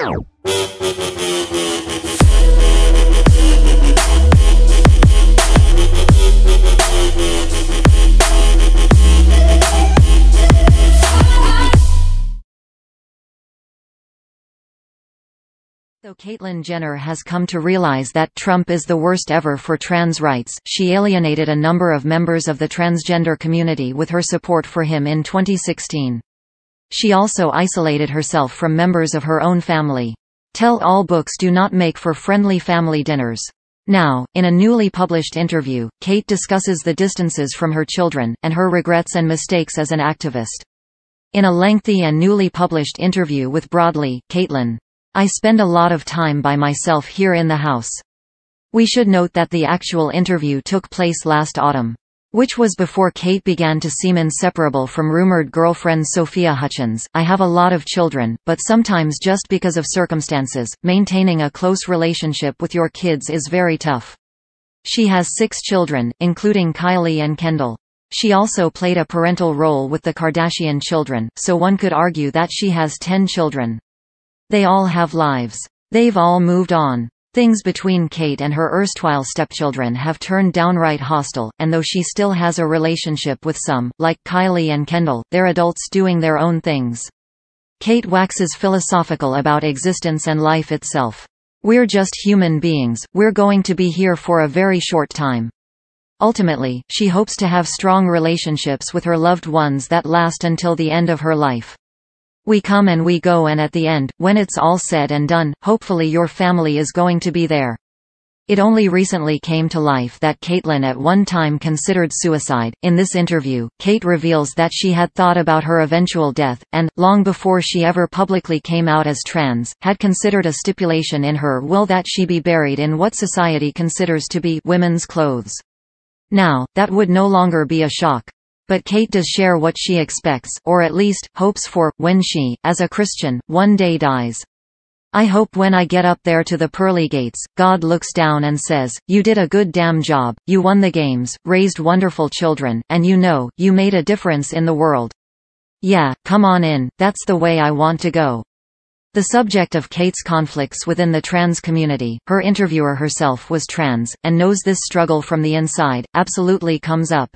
Though Caitlyn Jenner has come to realize that Trump is the worst ever for trans rights, she alienated a number of members of the transgender community with her support for him in 2016. She also isolated herself from members of her own family. Tell-all books do not make for friendly family dinners. Now, in a newly published interview, Cait discusses the distances from her children, and her regrets and mistakes as an activist. In a lengthy and newly published interview with Broadly, Caitlyn, "I spend a lot of time by myself here in the house." We should note that the actual interview took place last autumn, which was before Cait began to seem inseparable from rumored girlfriend Sophia Hutchins. "I have a lot of children, but sometimes just because of circumstances, maintaining a close relationship with your kids is very tough." She has 6 children, including Kylie and Kendall. She also played a parental role with the Kardashian children, so one could argue that she has 10 children. They all have lives. They've all moved on. Things between Cait and her erstwhile stepchildren have turned downright hostile, and though she still has a relationship with some, like Kylie and Kendall, they're adults doing their own things. Cait waxes philosophical about existence and life itself. "We're just human beings, we're going to be here for a very short time." Ultimately, she hopes to have strong relationships with her loved ones that last until the end of her life. "We come and we go, and at the end, when it's all said and done, hopefully your family is going to be there." It only recently came to life that Caitlyn at one time considered suicide. In this interview, Cait reveals that she had thought about her eventual death, and, long before she ever publicly came out as trans, had considered a stipulation in her will that she be buried in what society considers to be women's clothes. Now, that would no longer be a shock. But Cait does share what she expects, or at least, hopes for, when she, as a Christian, one day dies. "I hope when I get up there to the pearly gates, God looks down and says, 'You did a good damn job, you won the games, raised wonderful children, and you made a difference in the world. Yeah, come on in, that's the way I want to go.'" The subject of Cait's conflicts within the trans community, her interviewer herself was trans, and knows this struggle from the inside, absolutely comes up.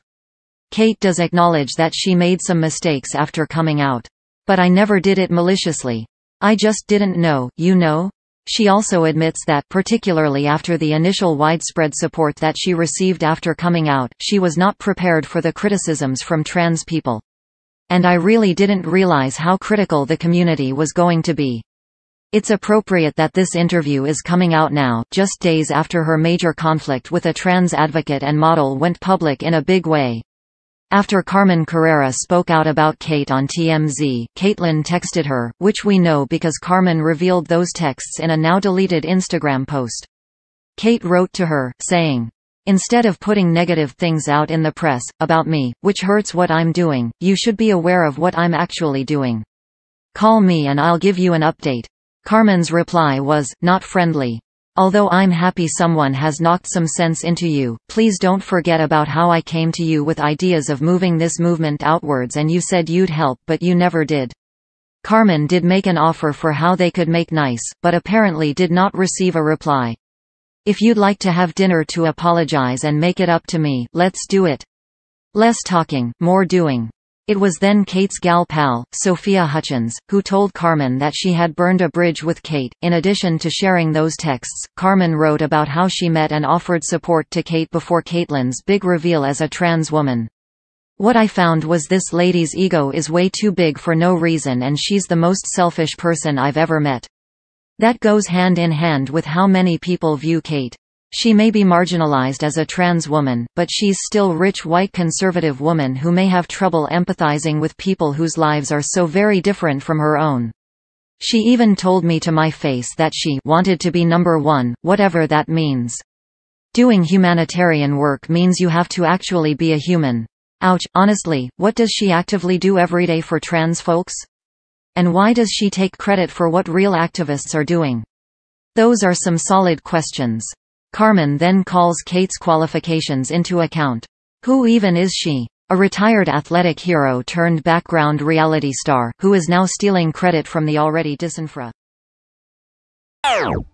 Cait does acknowledge that she made some mistakes after coming out. "But I never did it maliciously. I just didn't know, you know?" She also admits that, particularly after the initial widespread support that she received after coming out, she was not prepared for the criticisms from trans people. "And I really didn't realize how critical the community was going to be." It's appropriate that this interview is coming out now, just days after her major conflict with a trans advocate and model went public in a big way. After Carmen Carrera spoke out about Cait on TMZ, Caitlyn texted her, which we know because Carmen revealed those texts in a now-deleted Instagram post. Cait wrote to her, saying, "Instead of putting negative things out in the press, about me, which hurts what I'm doing, you should be aware of what I'm actually doing. Call me and I'll give you an update." Carmen's reply was, not friendly. "Although I'm happy someone has knocked some sense into you, please don't forget about how I came to you with ideas of moving this movement outwards and you said you'd help but you never did." Carmen did make an offer for how they could make nice, but apparently did not receive a reply. "If you'd like to have dinner to apologize and make it up to me, let's do it. Less talking, more doing." It was then Cait's gal pal, Sophia Hutchins, who told Carmen that she had burned a bridge with Cait. In addition to sharing those texts, Carmen wrote about how she met and offered support to Cait before Caitlyn's big reveal as a trans woman. "What I found was this lady's ego is way too big for no reason, and she's the most selfish person I've ever met. That goes hand in hand with how many people view Cait. She may be marginalized as a trans woman, but she's still rich white conservative woman who may have trouble empathizing with people whose lives are so very different from her own. She even told me to my face that she wanted to be number one, whatever that means. Doing humanitarian work means you have to actually be a human. Ouch, honestly, what does she actively do every day for trans folks? And why does she take credit for what real activists are doing? Those are some solid questions." Carmen then calls Cait's qualifications into account. Who even is she? A retired athletic hero turned background reality star, who is now stealing credit from the already disenfranchised. Ow!